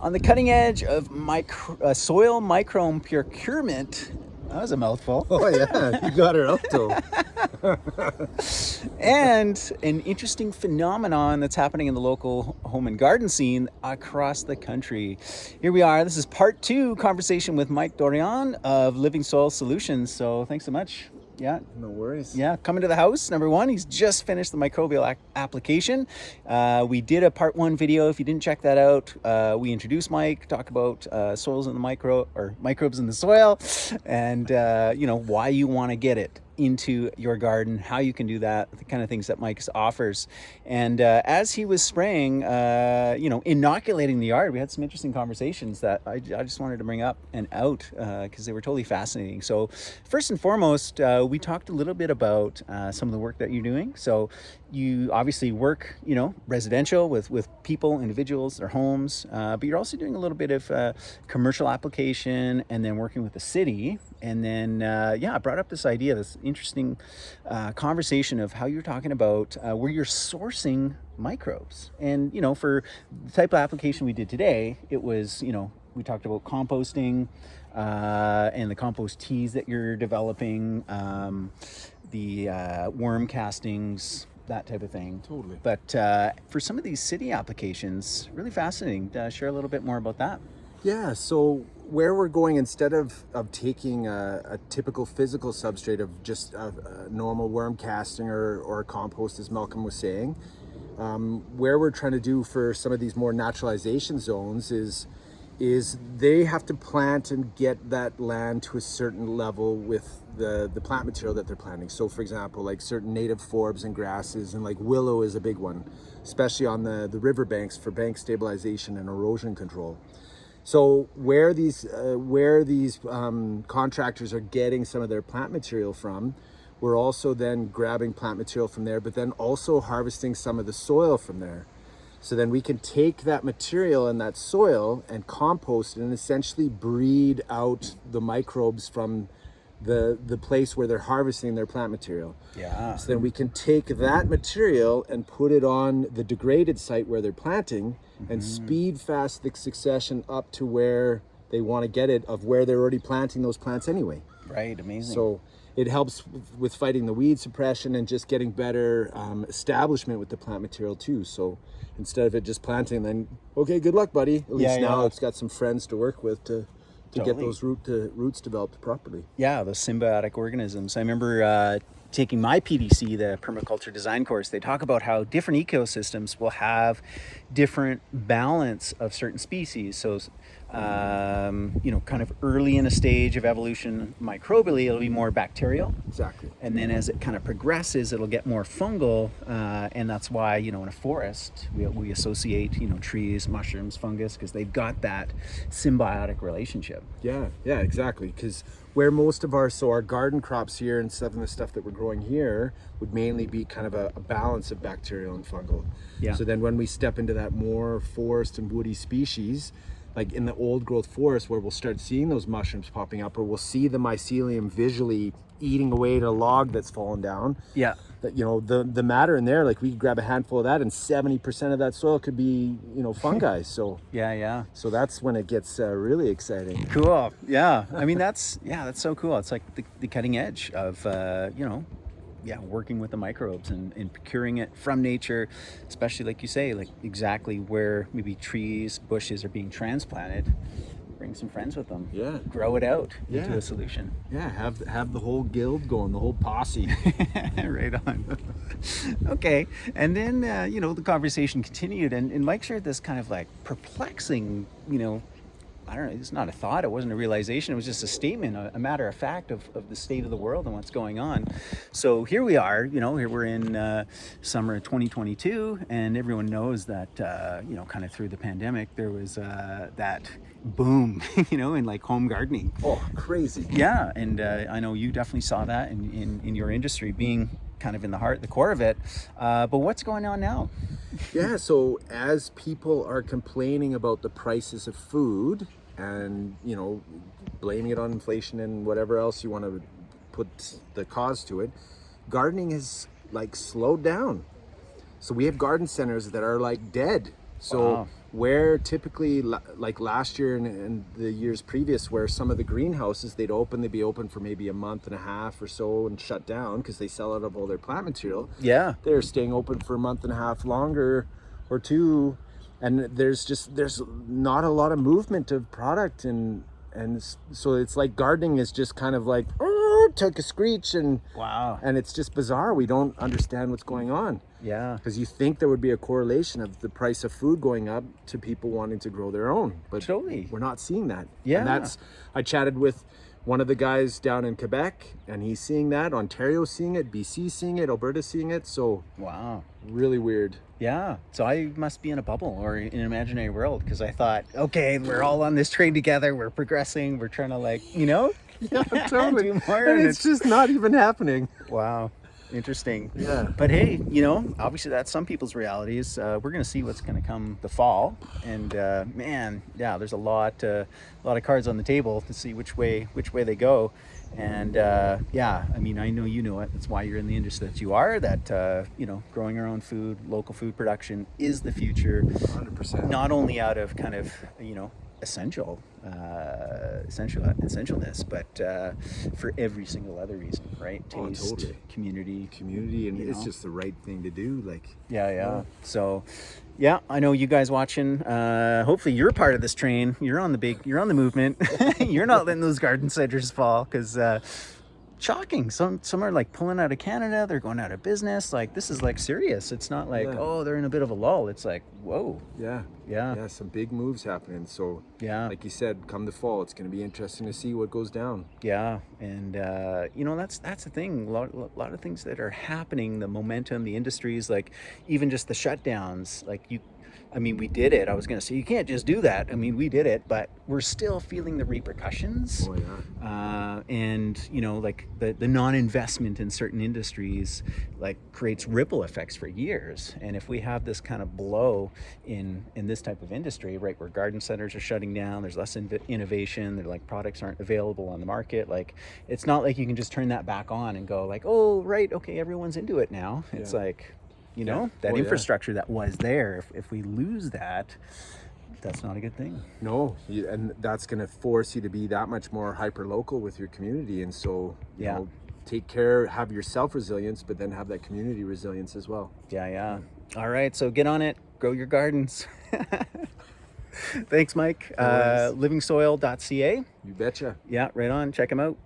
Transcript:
on the cutting edge of soil microbe procurement. That was a mouthful. Oh yeah, you got her out though. And an interesting phenomenon that's happening in the local home and garden scene across the country. Here we are. This is part 2 conversation with Mike Dorian of Living Soil Solutions. So thanks so much. Yeah. No worries. Yeah, coming to the house, number 1. He's just finished the microbial application. We did a part 1 video. If you didn't check that out, we introduced Mike, talk about soils in the microbes in the soil, and why you want to get it into your garden, how you can do that, the kind of things that Mike offers. And as he was spraying, inoculating the yard, we had some interesting conversations that I just wanted to bring up and out because they were totally fascinating. So first and foremost, we talked a little bit about some of the work that you're doing. So you obviously work, residential with people, individuals, their homes, but you're also doing a little bit of commercial application and then working with the city. And then, I brought up this idea, this interesting conversation of how you're talking about where you're sourcing microbes. And, for the type of application we did today, it was, we talked about composting and the compost teas that you're developing, the worm castings, that type of thing. Totally. But for some of these city applications, really fascinating. Share a little bit more about that. Yeah, so where we're going, instead of taking a typical physical substrate of just a normal worm casting or a compost, as Malcolm was saying, where we're trying to do for some of these more naturalization zones is they have to plant and get that land to a certain level with the plant material that they're planting. So for example, like certain native forbs and grasses, and like willow is a big one, especially on the riverbanks for bank stabilization and erosion control. So where these contractors are getting some of their plant material from, we're also then grabbing plant material from there, but then also harvesting some of the soil from there. So then we can take that material and that soil and compost it and essentially breed out the microbes from the place where they're harvesting their plant material. Yeah. So then we can take that material and put it on the degraded site where they're planting and speed fast the succession up to where they want to get it, of where they're already planting those plants anyway. Right, amazing. So it helps with fighting the weed suppression and just getting better establishment with the plant material too. So instead of it just planting, then, okay, good luck, buddy. At least now it's got some friends to work with to get those roots developed properly. Yeah, the symbiotic organisms. I remember taking my PDC, the permaculture design course. They talk about how different ecosystems will have different balance of certain species. So, kind of early in a stage of evolution microbially, it'll be more bacterial. Exactly. And then as it kind of progresses, it'll get more fungal. And that's why, in a forest, we associate, trees, mushrooms, fungus, because they've got that symbiotic relationship. Yeah, exactly. Because where most of our garden crops here and some of the stuff that we're growing here would mainly be kind of a balance of bacterial and fungal. Yeah. So then when we step into that more forest and woody species, like in the old growth forest, where we'll start seeing those mushrooms popping up, or we'll see the mycelium visually eating away at a log that's fallen down. Yeah. That, the matter in there, like we could grab a handful of that and 70% of that soil could be, fungi. So Yeah. So that's when it gets really exciting. Cool. Yeah. I mean, that's so cool. It's like the cutting edge of, working with the microbes and procuring it from nature, especially like you say, like exactly where maybe trees, bushes are being transplanted. Bring some friends with them. Yeah. Grow it out into a solution. Yeah, have the whole guild going, the whole posse. Right on. Okay. And then, the conversation continued and Mike shared this kind of like perplexing, I don't know, it's not a thought, it wasn't a realization, it was just a statement, a matter of fact of the state of the world and what's going on. So here we are, here we're in summer of 2022, and everyone knows that, kind of through the pandemic, there was that boom, in like home gardening. Oh, crazy. Yeah, and I know you definitely saw that in your industry, being kind of in the core of it. But what's going on now? Yeah, so as people are complaining about the prices of food and, blaming it on inflation and whatever else you want to put the cause to it, gardening has like slowed down. So we have garden centers that are like dead. So Wow. where typically like last year and the years previous, where some of the greenhouses, they'd be open for maybe a month and a half or so and shut down because they sell out of all their plant material. Yeah. They're staying open for a month and a half longer or two, and there's not a lot of movement of product, and so it's like gardening is just kind of like took a screech, and Wow. and it's just bizarre. We don't understand what's going on. Yeah. Because you think there would be a correlation of the price of food going up to people wanting to grow their own, but Totally. we're not seeing that. Yeah. And I chatted with one of the guys down in Quebec, and he's seeing that. Ontario's seeing it, BC seeing it, Alberta's seeing it. So Wow. really weird. Yeah. So I must be in a bubble or in an imaginary world, because I thought, okay, we're all on this train together. We're progressing. We're trying to, like, Yeah, totally. do more, And and it's just not even happening. wow. Interesting. Yeah. But hey, obviously that's some people's realities. We're going to see what's going to come the fall, and man, yeah, there's a lot of cards on the table to see which way they go. And yeah, I mean, I know you know it. That's why you're in the industry that you are. That growing our own food, local food production is the future. 100%. Not only out of kind of essentialness, but for every single other reason, right? Taste, Totally. community, And it's just the right thing to do. Like, yeah. So, yeah, I know you guys watching. Hopefully, you're part of this train. You're on the movement. You're not letting those garden centers fall, because shocking. Some are like pulling out of Canada. They're going out of business. Like, this is like serious. It's not like, oh, they're in a bit of a lull. It's like, whoa. Yeah. Some big moves happening. So Yeah. like you said, come the fall, it's going to be interesting to see what goes down. Yeah, and that's the thing. A lot of things that are happening, the momentum, the industries, like even just the shutdowns. Like we did it. I was gonna say you can't just do that. I mean, we did it, but we're still feeling the repercussions. Oh yeah. And like the non-investment in certain industries like creates ripple effects for years. And if we have this kind of blow in this type of industry, right, where garden centers are shutting down, there's less innovation, they're like products aren't available on the market. Like, it's not like you can just turn that back on and go like, oh right, okay, everyone's into it now. It's like, that infrastructure that was there, if we lose that, that's not a good thing. No, and that's going to force you to be that much more hyper local with your community, and so you know, take care, have your self resilience, but then have that community resilience as well. Yeah. All right, so get on it, grow your gardens. Thanks, Mike. Livingsoil.ca. You betcha. Yeah, right on. Check them out.